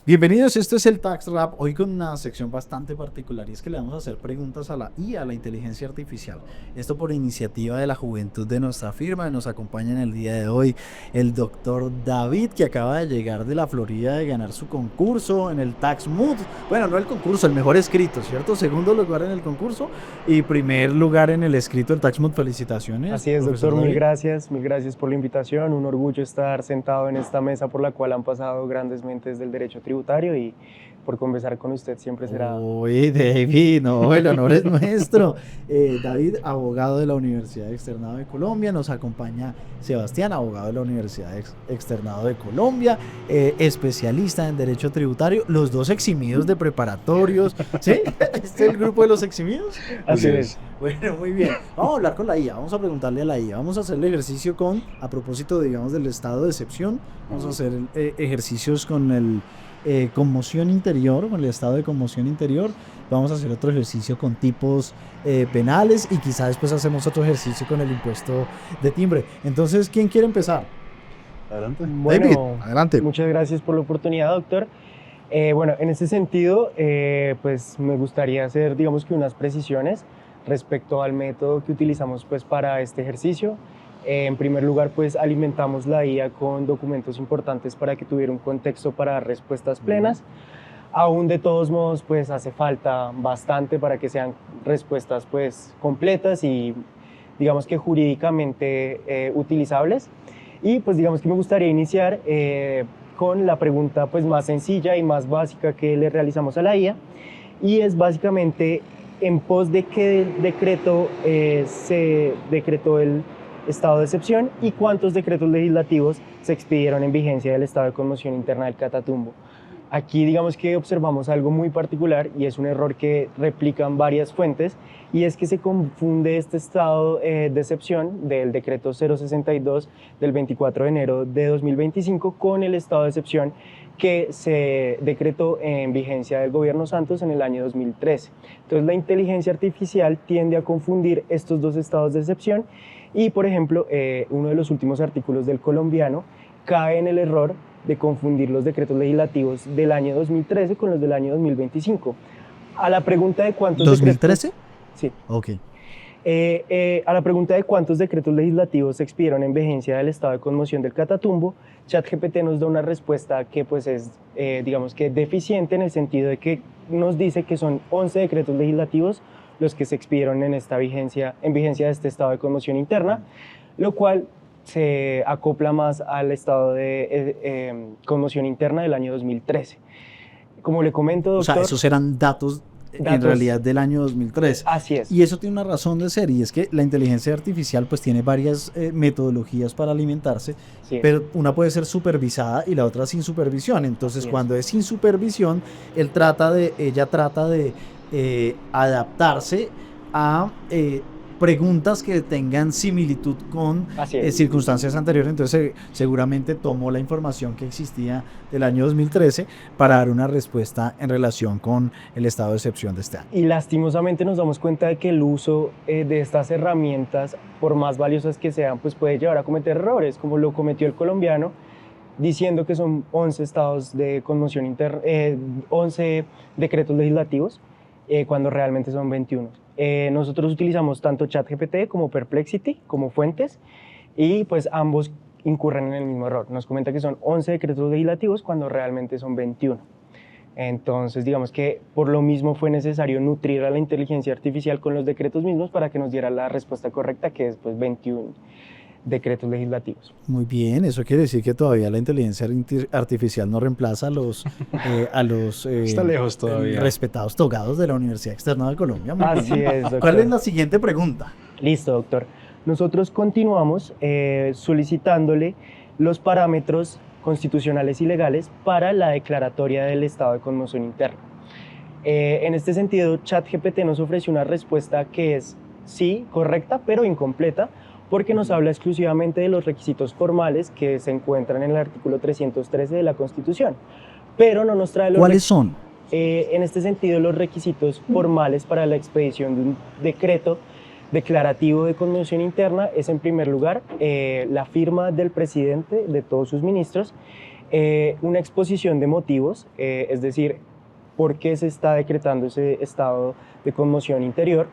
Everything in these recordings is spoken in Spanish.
Bienvenidos, esto es el Tax Rap, hoy con una sección bastante particular y es que le vamos a hacer preguntas a la IA, a la inteligencia artificial. Esto por iniciativa de la juventud de nuestra firma. Nos acompaña en el día de hoy el doctor David, que acaba de llegar de la Florida de ganar su concurso en el Tax Mood. Bueno, no el concurso, el mejor escrito, ¿cierto? Segundo lugar en el concurso y primer lugar en el escrito del Tax Mood. Felicitaciones. Así es, doctor, mil gracias por la invitación. Un orgullo estar sentado en esta mesa por la cual han pasado grandes mentes del derecho tributario y por conversar con usted siempre será... Uy, David, no, el honor es nuestro. David, abogado de la Universidad Externado de Colombia. Nos acompaña Sebastián, abogado de la Universidad Externado de Colombia, especialista en Derecho Tributario, los dos eximidos de preparatorios. ¿Sí? ¿Este es el grupo de los eximidos? Así es. Bueno, muy bien. Vamos a hablar con la IA, vamos a preguntarle a la IA. Vamos a hacer el ejercicio a propósito, digamos, del estado de excepción. Vamos a hacer ejercicios con el... conmoción interior, con el estado de conmoción interior. Vamos a hacer otro ejercicio con tipos penales y quizás después hacemos otro ejercicio con el impuesto de timbre. Entonces, ¿quién quiere empezar? Adelante. Bueno, David, adelante. Muchas gracias por la oportunidad, doctor. Bueno, en ese sentido, pues me gustaría hacer, digamos que unas precisiones respecto al método que utilizamos pues para este ejercicio. En primer lugar, pues alimentamos la IA con documentos importantes para que tuviera un contexto para dar respuestas plenas. Aún de todos modos, pues hace falta bastante para que sean respuestas pues completas y digamos que jurídicamente utilizables. Y pues digamos que me gustaría iniciar con la pregunta pues más sencilla y más básica que le realizamos a la IA, y es básicamente en pos de qué decreto se decretó el estado de excepción y cuántos decretos legislativos se expidieron en vigencia del estado de conmoción interna del Catatumbo. Aquí digamos que observamos algo muy particular y es un error que replican varias fuentes, y es que se confunde este estado de excepción del decreto 062 del 24 de enero de 2025 con el estado de excepción que se decretó en vigencia del gobierno Santos en el año 2013. Entonces la inteligencia artificial tiende a confundir estos dos estados de excepción y, por ejemplo, uno de los últimos artículos del Colombiano cae en el error de confundir los decretos legislativos del año 2013 con los del año 2025. A la pregunta de cuántos ¿2013? decretos... Sí. Ok. A la pregunta de cuántos decretos legislativos se expidieron en vigencia del estado de conmoción del Catatumbo, ChatGPT nos da una respuesta que pues es, digamos que deficiente, en el sentido de que nos dice que son 11 decretos legislativos los que se expidieron en vigencia de este estado de conmoción interna, lo cual se acopla más al estado de conmoción interna del año 2013. Como le comento, doctor... O sea, esos eran datos en realidad del año 2013. Así es. Y eso tiene una razón de ser, y es que la inteligencia artificial pues tiene varias metodologías para alimentarse, Sí. pero una puede ser supervisada y la otra sin supervisión. Entonces, cuando es sin supervisión, ella trata de adaptarse a preguntas que tengan similitud con circunstancias anteriores. Entonces seguramente tomó la información que existía del año 2013 para dar una respuesta en relación con el estado de excepción de este año. Y lastimosamente nos damos cuenta de que el uso de estas herramientas, por más valiosas que sean, pues puede llevar a cometer errores, como lo cometió el colombiano, diciendo que son 11 estados de conmoción interna, 11 decretos legislativos, cuando realmente son 21. Nosotros utilizamos tanto ChatGPT como Perplexity como fuentes, y pues ambos incurren en el mismo error. Nos comenta que son 11 decretos legislativos cuando realmente son 21. Entonces, digamos que por lo mismo fue necesario nutrir a la inteligencia artificial con los decretos mismos para que nos diera la respuesta correcta, que es pues 21 decretos legislativos. Muy bien, eso quiere decir que todavía la inteligencia artificial no reemplaza a los Está lejos todavía. Respetados togados de la Universidad Externado de Colombia. Muy Así bien. es, doctor. ¿Cuál es la siguiente pregunta? Listo, doctor. Nosotros continuamos solicitándole los parámetros constitucionales y legales para la declaratoria del estado de conmoción interna. En este sentido, ChatGPT nos ofreció una respuesta que es sí, correcta, pero incompleta, porque nos habla exclusivamente de los requisitos formales que se encuentran en el artículo 313 de la Constitución. pero no nos trae los ¿Cuáles son? En este sentido, los requisitos formales para la expedición de un decreto declarativo de conmoción interna es, en primer lugar, la firma del presidente, de todos sus ministros, una exposición de motivos, es decir, por qué se está decretando ese estado de conmoción interior,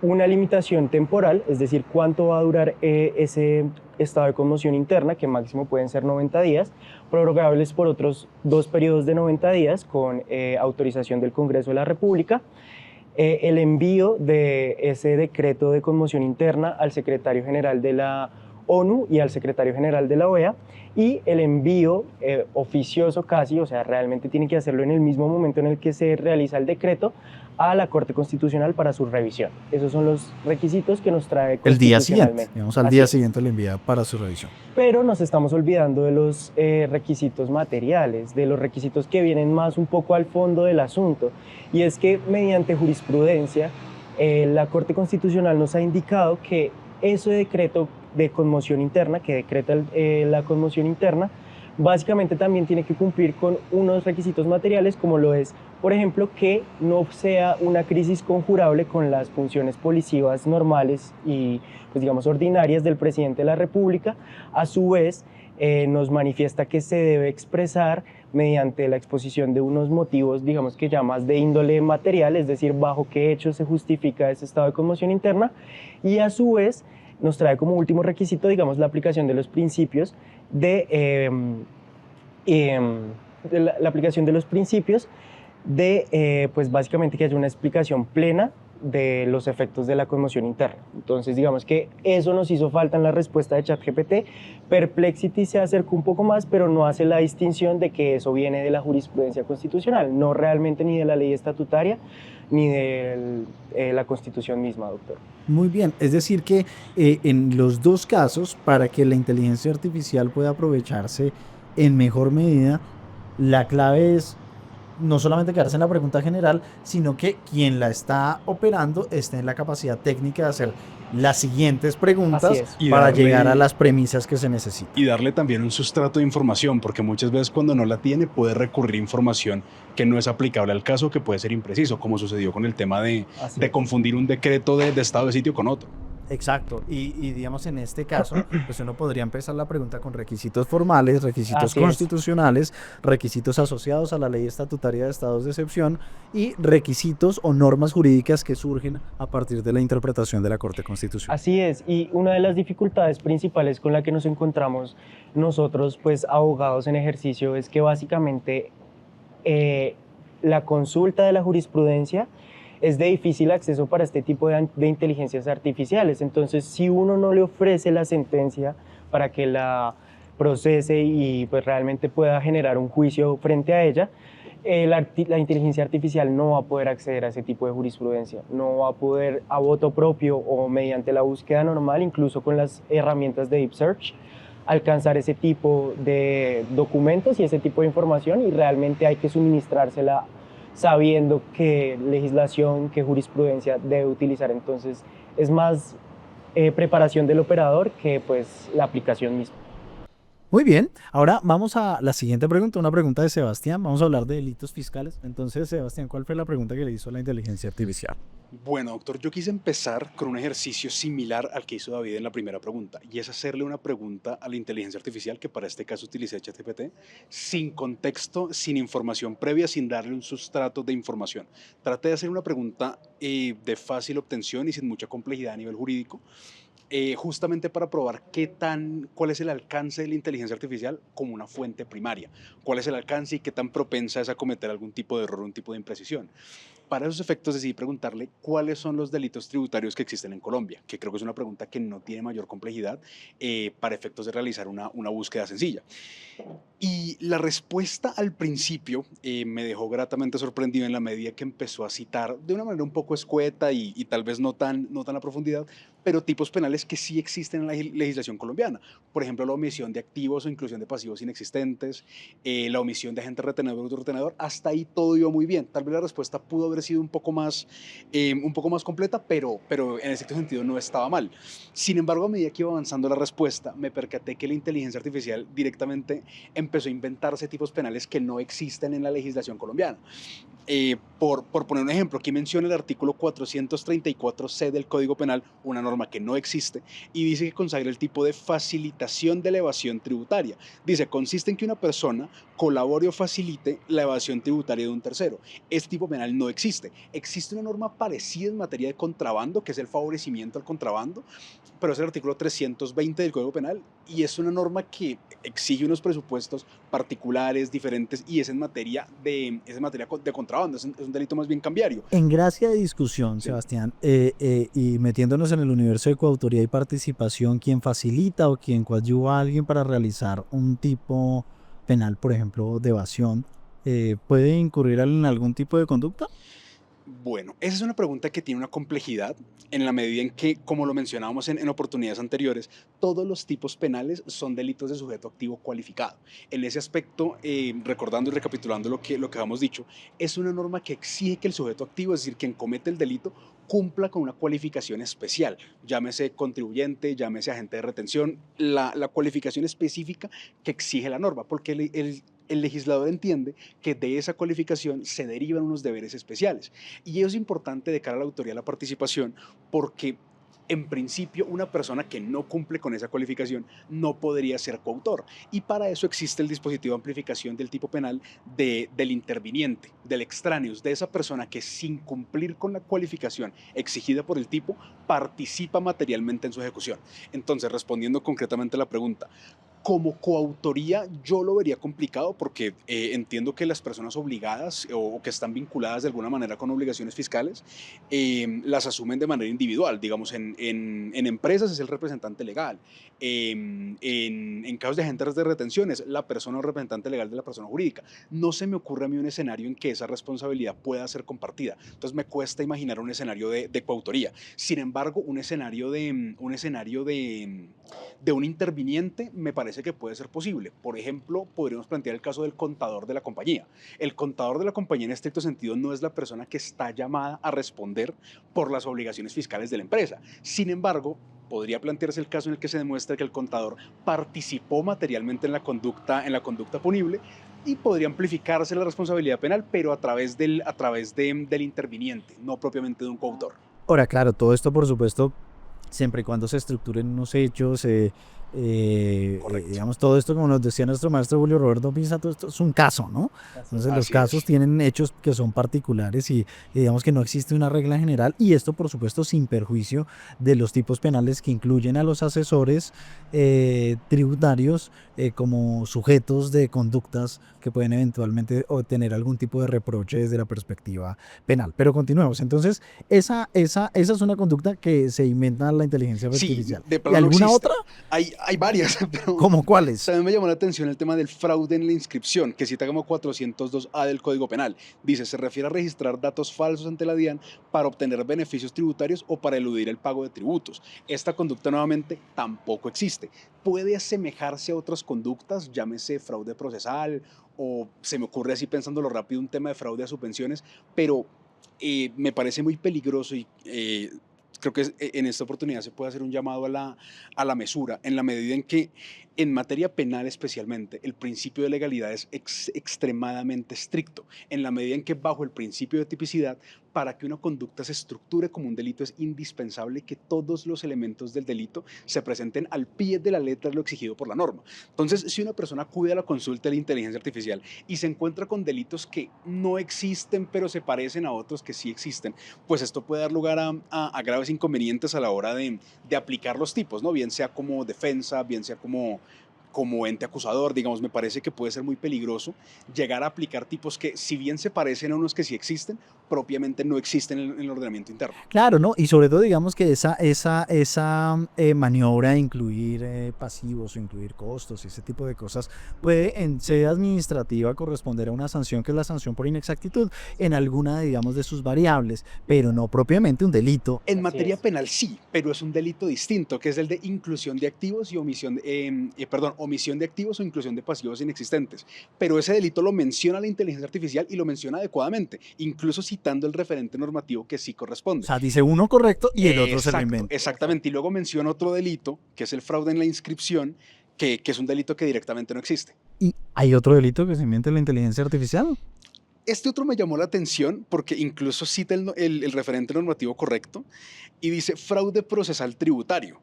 una limitación temporal, es decir, cuánto va a durar ese estado de conmoción interna, que máximo pueden ser 90 días, prorrogables por otros 2 periodos de 90 días con autorización del Congreso de la República, el envío de ese decreto de conmoción interna al secretario general de la ONU y al secretario general de la OEA, y el envío oficioso casi, o sea, realmente tiene que hacerlo en el mismo momento en el que se realiza el decreto, a la Corte Constitucional para su revisión. Esos son los requisitos que nos trae El día constitucionalmente. siguiente, digamos, al día siguiente le envía para su revisión. Pero nos estamos olvidando de los requisitos materiales, de los requisitos que vienen más un poco al fondo del asunto. Y es que mediante jurisprudencia, la Corte Constitucional nos ha indicado que ese decreto de conmoción interna, que decreta la conmoción interna, básicamente también tiene que cumplir con unos requisitos materiales, como lo es, por ejemplo, que no sea una crisis conjurable con las funciones policivas normales y, pues, digamos, ordinarias del presidente de la República. A su vez, nos manifiesta que se debe expresar mediante la exposición de unos motivos, digamos que ya más de índole material, es decir, bajo qué hechos se justifica ese estado de conmoción interna, y a su vez nos trae como último requisito, digamos, la aplicación de los principios la aplicación de los principios pues básicamente que haya una explicación plena de los efectos de la conmoción interna. Entonces, digamos que eso nos hizo falta en la respuesta de ChatGPT. Perplexity se acercó un poco más, pero no hace la distinción de que eso viene de la jurisprudencia constitucional, no realmente ni de la ley estatutaria, ni de la Constitución misma, doctor. Muy bien, es decir que en los dos casos, para que la inteligencia artificial pueda aprovecharse en mejor medida, la clave es no solamente quedarse en la pregunta general, sino que quien la está operando esté en la capacidad técnica de hacer las siguientes preguntas para llegar a las premisas que se necesitan. Y darle también un sustrato de información, porque muchas veces cuando no la tiene puede recurrir a información que no es aplicable al caso, que puede ser impreciso, como sucedió con el tema de confundir un decreto de estado de sitio con otro. Exacto, y digamos en este caso, pues uno podría empezar la pregunta con requisitos formales, requisitos constitucionales, requisitos asociados a la ley estatutaria de estados de excepción y requisitos o normas jurídicas que surgen a partir de la interpretación de la Corte Constitucional. Así es, y una de las dificultades principales con la que nos encontramos nosotros, pues abogados en ejercicio, es que básicamente la consulta de la jurisprudencia es de difícil acceso para este tipo de inteligencias artificiales. Entonces, si uno no le ofrece la sentencia para que la procese y pues realmente pueda generar un juicio frente a ella, la inteligencia artificial no va a poder acceder a ese tipo de jurisprudencia, no va a poder a voto propio o mediante la búsqueda normal, incluso con las herramientas de Deep Search, alcanzar ese tipo de documentos y ese tipo de información, y realmente hay que suministrársela sabiendo qué legislación, qué jurisprudencia debe utilizar. Entonces es más preparación del operador que pues la aplicación misma. Muy bien, ahora vamos a la siguiente pregunta, una pregunta de Sebastián. Vamos a hablar de delitos fiscales. Entonces, Sebastián, ¿cuál fue la pregunta que le hizo la inteligencia artificial? Bueno, doctor, yo quise empezar con un ejercicio similar al que hizo David en la primera pregunta, y es hacerle una pregunta a la inteligencia artificial, que para este caso utilicé ChatGPT, sin contexto, sin información previa, sin darle un sustrato de información. Traté de hacer una pregunta de fácil obtención y sin mucha complejidad a nivel jurídico, justamente para probar cuál es el alcance de la inteligencia artificial como una fuente primaria, cuál es el alcance y qué tan propensa es a cometer algún tipo de error o un tipo de imprecisión. Para esos efectos decidí preguntarle cuáles son los delitos tributarios que existen en Colombia, que creo que es una pregunta que no tiene mayor complejidad para efectos de realizar una búsqueda sencilla. Y la respuesta al principio me dejó gratamente sorprendido en la medida que empezó a citar de una manera un poco escueta y tal vez no tan a profundidad, pero tipos penales que sí existen en la legislación colombiana. Por ejemplo, la omisión de activos o inclusión de pasivos inexistentes, la omisión de agente retenedor o retenedor. Hasta ahí todo iba muy bien. Tal vez la respuesta pudo haber sido un poco más completa, pero en ese sentido no estaba mal. Sin embargo, a medida que iba avanzando la respuesta, me percaté que la inteligencia artificial directamente empezó a inventarse tipos penales que no existen en la legislación colombiana. Por poner un ejemplo, aquí menciona el artículo 434C del Código Penal, una norma que no existe, y dice que consagra el tipo de facilitación de la evasión tributaria. Dice, consiste en que una persona colabore o facilite la evasión tributaria de un tercero. Este tipo penal no existe. Existe una norma parecida en materia de contrabando, que es el favorecimiento al contrabando, pero es el artículo 320 del Código Penal y es una norma que exige unos presupuestos particulares, diferentes, y es en materia de contrabando, es un delito más bien cambiario. En gracia de discusión, Sí. Sebastián, y metiéndonos en el universo de coautoría y participación, quien facilita o quien coadyuva a alguien para realizar un tipo penal, por ejemplo, de evasión, ¿puede incurrir en algún tipo de conducta? Bueno, esa es una pregunta que tiene una complejidad en la medida en que, como lo mencionábamos en oportunidades anteriores, todos los tipos penales son delitos de sujeto activo cualificado. En ese aspecto, recordando y recapitulando lo que habíamos dicho, es una norma que exige que el sujeto activo, es decir, quien comete el delito, cumpla con una cualificación especial, llámese contribuyente, llámese agente de retención, la cualificación específica que exige la norma, porque el legislador entiende que de esa cualificación se derivan unos deberes especiales. Y eso es importante de cara a la autoría de la participación porque en principio una persona que no cumple con esa cualificación no podría ser coautor y para eso existe el dispositivo de amplificación del tipo penal del interviniente, del extraneus, de esa persona que sin cumplir con la cualificación exigida por el tipo participa materialmente en su ejecución. Entonces, respondiendo concretamente a la pregunta, como coautoría yo lo vería complicado porque entiendo que las personas obligadas o que están vinculadas de alguna manera con obligaciones fiscales las asumen de manera individual. Digamos, en empresas es el representante legal. En casos de agentes de retenciones, la persona o representante legal de la persona jurídica. No se me ocurre a mí un escenario en que esa responsabilidad pueda ser compartida. Entonces me cuesta imaginar un escenario de coautoría. Sin embargo, de un interviniente me parece que puede ser posible. Por ejemplo, podríamos plantear el caso del contador de la compañía. El contador de la compañía en estricto sentido no es la persona que está llamada a responder por las obligaciones fiscales de la empresa. Sin embargo, podría plantearse el caso en el que se demuestre que el contador participó materialmente en la conducta punible y podría amplificarse la responsabilidad penal, pero a través del interviniente, no propiamente de un coautor. Ahora, claro, todo esto, por supuesto, siempre y cuando se estructuren unos hechos, digamos, todo esto, como nos decía nuestro maestro Julio Roberto Pinza, todo esto es un caso, ¿no? Entonces los casos tienen hechos que son particulares y digamos que no existe una regla general y esto, por supuesto, sin perjuicio de los tipos penales que incluyen a los asesores tributarios como sujetos de conductas que pueden eventualmente tener algún tipo de reproche desde la perspectiva penal. Pero continuemos. Entonces, esa es una conducta que se inventa la inteligencia artificial. De ¿Y alguna no otra? Hay varias, pero ¿Cómo cuáles? también me llamó la atención el tema del fraude en la inscripción, que cita como 402A del Código Penal. Dice, se refiere a registrar datos falsos ante la DIAN para obtener beneficios tributarios o para eludir el pago de tributos. Esta conducta nuevamente tampoco existe. Puede asemejarse a otras conductas, llámese fraude procesal o se me ocurre así pensándolo rápido un tema de fraude a subvenciones, pero me parece muy peligroso y creo que en esta oportunidad se puede hacer un llamado a la mesura, en la medida en que en materia penal especialmente el principio de legalidad es extremadamente estricto, en la medida en que bajo el principio de tipicidad, para que una conducta se estructure como un delito es indispensable que todos los elementos del delito se presenten al pie de la letra de lo exigido por la norma. Entonces, si una persona acude a la consulta de la inteligencia artificial y se encuentra con delitos que no existen pero se parecen a otros que sí existen, pues esto puede dar lugar a graves inconvenientes a la hora de aplicar los tipos, ¿no? Bien sea como defensa, bien sea como ente acusador, digamos, me parece que puede ser muy peligroso llegar a aplicar tipos que, si bien se parecen a unos que sí existen, propiamente no existen en el ordenamiento interno. Claro, ¿no? Y sobre todo digamos que esa maniobra de incluir pasivos o incluir costos y ese tipo de cosas puede en sede administrativa corresponder a una sanción que es la sanción por inexactitud en alguna, digamos, de sus variables, pero no propiamente un delito. En Así materia es. penal sí, pero es un delito distinto, que es el de inclusión de activos y omisión de activos o inclusión de pasivos inexistentes. Pero ese delito lo menciona la inteligencia artificial y lo menciona adecuadamente, incluso citando el referente normativo que sí O corresponde. sea, dice uno correcto y el otro se lo Exacto, inventa. exactamente. Y luego menciona otro delito, que es el fraude en la inscripción, que es un delito que directamente no existe. ¿Y hay otro delito que se inventa la inteligencia artificial? Este otro me llamó la atención porque incluso cita el referente normativo correcto y dice fraude procesal tributario.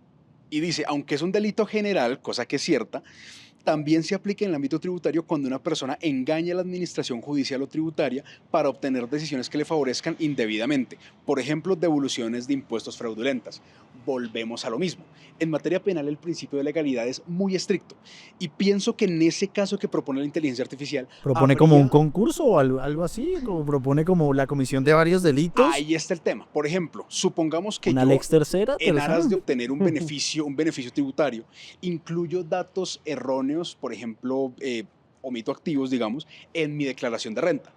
Y dice, aunque es un delito general, cosa que es cierta, también se aplica en el ámbito tributario cuando una persona engaña a la administración judicial o tributaria para obtener decisiones que le favorezcan indebidamente. Por ejemplo, devoluciones de impuestos fraudulentas. Volvemos a lo mismo. En materia penal el principio de legalidad es muy estricto y pienso que en ese caso que propone la inteligencia artificial ¿Propone como un habría- concurso o algo así? ¿Como propone como la comisión de varios delitos? Ahí está el tema. Por ejemplo, supongamos que ¿Una yo, lex tercera? en aras de ¿Tercera? obtener un beneficio tributario, incluyo datos erróneos, por ejemplo, omito activos, digamos, en mi declaración de renta.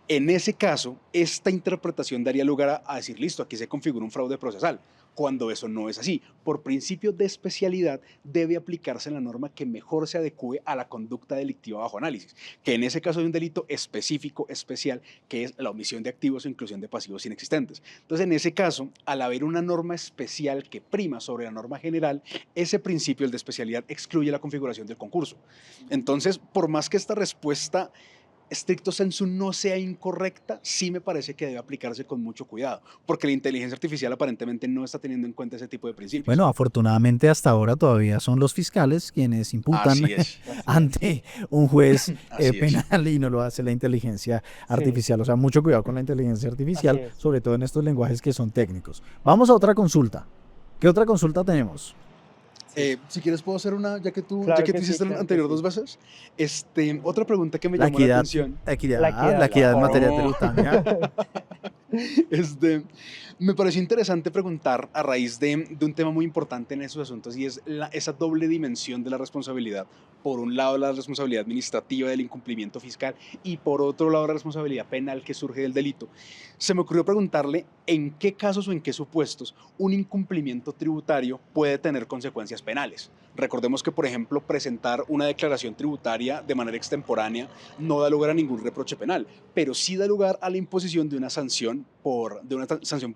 En ese caso, esta interpretación daría lugar a decir, listo, aquí se configura un fraude procesal, cuando eso no es así. Por principio de especialidad, debe aplicarse la norma que mejor se adecue a la conducta delictiva bajo análisis, que en ese caso hay un delito específico, especial, que es la omisión de activos o inclusión de pasivos inexistentes. Entonces, en ese caso, al haber una norma especial que prima sobre la norma general, ese principio, el de especialidad, excluye la configuración del concurso. Entonces, por más que esta respuesta estricto sensu no sea incorrecta, sí me parece que debe aplicarse con mucho cuidado, porque la inteligencia artificial aparentemente no está teniendo en cuenta ese tipo de principios. Bueno, afortunadamente hasta ahora todavía son los fiscales quienes imputan Así es, ante un juez así es. penal y no lo hace la inteligencia artificial. O sea, mucho cuidado con la inteligencia artificial, Así es. sobre todo en estos lenguajes que son técnicos. Vamos a otra consulta. ¿Qué otra consulta tenemos? Si quieres puedo hacer una, ya que tú Claro que sí, hiciste el claro que anterior sí. 2 veces. Otra pregunta que me La llamó la equidad, atención. la equidad, La equidad, la equidad en la materia forma. tributaria. Me pareció interesante preguntar a raíz de un tema muy importante en esos asuntos y es esa doble dimensión de la responsabilidad. Por un lado, la responsabilidad administrativa del incumplimiento fiscal y por otro lado, la responsabilidad penal que surge del delito. Se me ocurrió preguntarle en qué casos o en qué supuestos un incumplimiento tributario puede tener consecuencias penales. Recordemos que, por ejemplo, presentar una declaración tributaria de manera extemporánea no da lugar a ningún reproche penal, pero sí da lugar a la imposición de una sanción por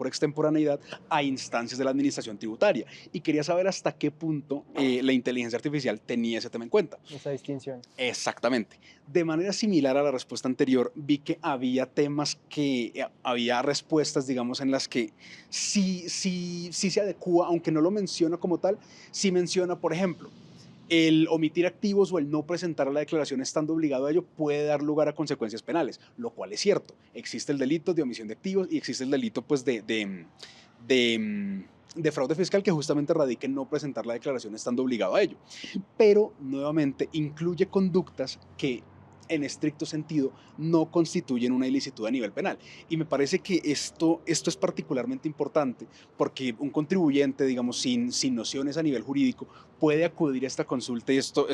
extemporaneidad a instancias de la administración tributaria. Y quería saber hasta qué punto la inteligencia artificial tenía ese tema en cuenta. Esa distinción. Exactamente. De manera similar a la respuesta anterior, vi que había había respuestas, digamos, en las que sí se adecua, aunque no lo menciona como tal, sí menciona, por ejemplo, el omitir activos o el no presentar la declaración estando obligado a ello puede dar lugar a consecuencias penales, lo cual es cierto. Existe el delito de omisión de activos y existe el delito pues, de fraude fiscal que justamente radica en no presentar la declaración estando obligado a ello. Pero, nuevamente, incluye conductas que en estricto sentido no constituyen una ilicitud a nivel penal. Y me parece que esto es particularmente importante porque un contribuyente, digamos, sin nociones a nivel jurídico, puede acudir a esta consulta y esto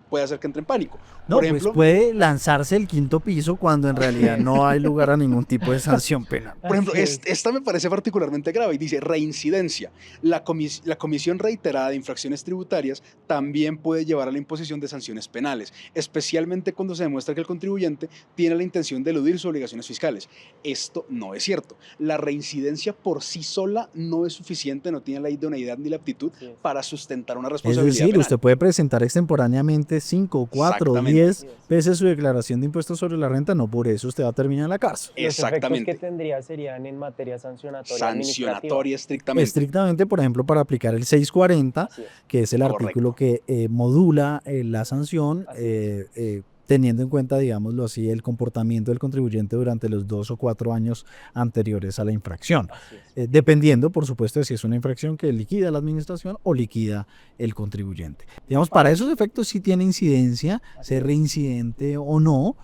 puede hacer que entre en pánico. No, Por pues ejemplo, puede lanzarse el quinto piso cuando en realidad no hay lugar a ningún tipo de sanción penal. Por ejemplo, Así es. esta me parece particularmente grave y dice reincidencia. La comisión reiterada de infracciones tributarias también puede llevar a la imposición de sanciones penales, especialmente cuando se demuestra que el contribuyente tiene la intención de eludir sus obligaciones fiscales. Esto no es cierto. La reincidencia por sí sola no es suficiente, no tiene la idoneidad ni la aptitud Así es. para sustentar una Es responsabilidad decir, penal. usted puede presentar extemporáneamente 5, 4, Exactamente. 10 Así es. veces su declaración de impuestos sobre la renta, no por eso usted va a terminar en la cárcel. Los efectos Exactamente. que tendría serían en materia sancionatoria Sancionatoria estrictamente. Estrictamente, por ejemplo, para aplicar el 640, Así es. que es el Correcto. artículo que modula la sanción, Así es. teniendo en cuenta, digámoslo así, el comportamiento del contribuyente durante los 2 o 4 años anteriores a la infracción. Así es. Dependiendo, por supuesto, de si es una infracción que liquida la administración o liquida el contribuyente. Digamos, para esos efectos sí tiene incidencia, ser reincidente o no,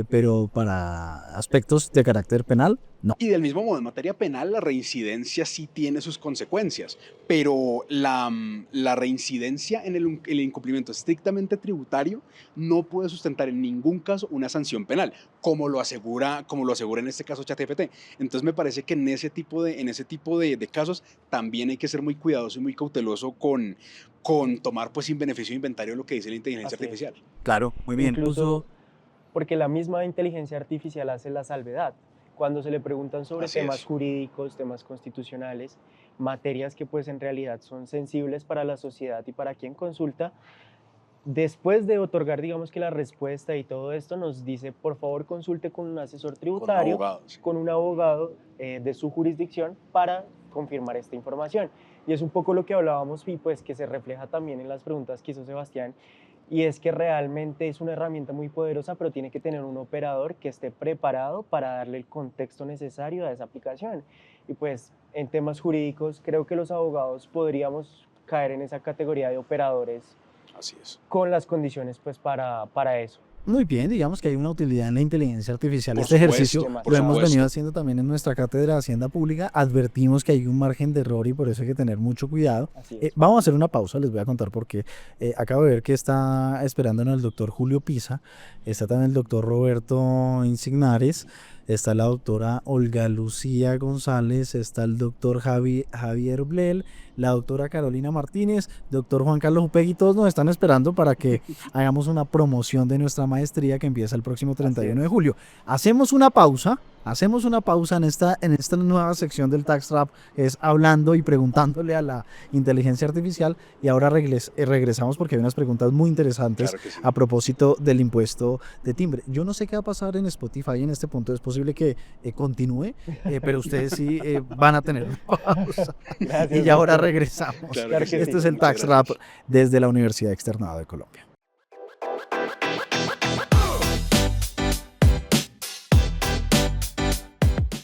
pero para aspectos de carácter penal, no. Y del mismo modo, en materia penal, la reincidencia sí tiene sus consecuencias, pero la reincidencia en el incumplimiento estrictamente tributario no puede sustentar en ningún caso una sanción penal, como lo asegura en este caso ChatGPT. Entonces me parece que en ese tipo de casos también hay que ser muy cuidadoso y muy cauteloso con tomar pues sin beneficio de inventario lo que dice la inteligencia Así es. artificial. Claro, muy bien. Incluso porque la misma inteligencia artificial hace la salvedad. Cuando se le preguntan sobre Así temas es. jurídicos, temas constitucionales, materias que pues en realidad son sensibles para la sociedad y para quien consulta, después de otorgar, digamos que la respuesta y todo esto, nos dice, por favor, consulte con un asesor tributario, abogado, sí. con un abogado de su jurisdicción para confirmar esta información. Y es un poco lo que hablábamos y pues que se refleja también en las preguntas que hizo Sebastián, y es que realmente es una herramienta muy poderosa, pero tiene que tener un operador que esté preparado para darle el contexto necesario a esa aplicación. Y pues en temas jurídicos creo que los abogados podríamos caer en esa categoría de operadores Así es. con las condiciones pues para eso. Muy bien, digamos que hay una utilidad en la inteligencia artificial. Por Este ejercicio supuesto, por lo hemos supuesto. venido haciendo también en nuestra cátedra de Hacienda Pública. Advertimos que hay un margen de error y por eso hay que tener mucho cuidado. Así es. Vamos a hacer una pausa, les voy a contar por qué. Acabo de ver que está esperándonos el doctor Julio Pisa, está también el doctor Roberto Insignares, está la doctora Olga Lucía González, está el doctor Javier Blel, la doctora Carolina Martínez, doctor Juan Carlos Upegui, todos nos están esperando para que hagamos una promoción de nuestra maestría que empieza el próximo 31 de julio. Hacemos una pausa en esta nueva sección del Tax Trap, es hablando y preguntándole a la inteligencia artificial, y ahora regresamos porque hay unas preguntas muy interesantes Claro que sí. a propósito del impuesto de timbre. Yo no sé qué va a pasar en Spotify en este punto, es posible que continúe, pero ustedes sí van a tener una pausa. Gracias, Y ya ahora doctor. regresamos. Claro que sí. Este es el Muchas Tax Rap gracias. desde la Universidad Externada de Colombia.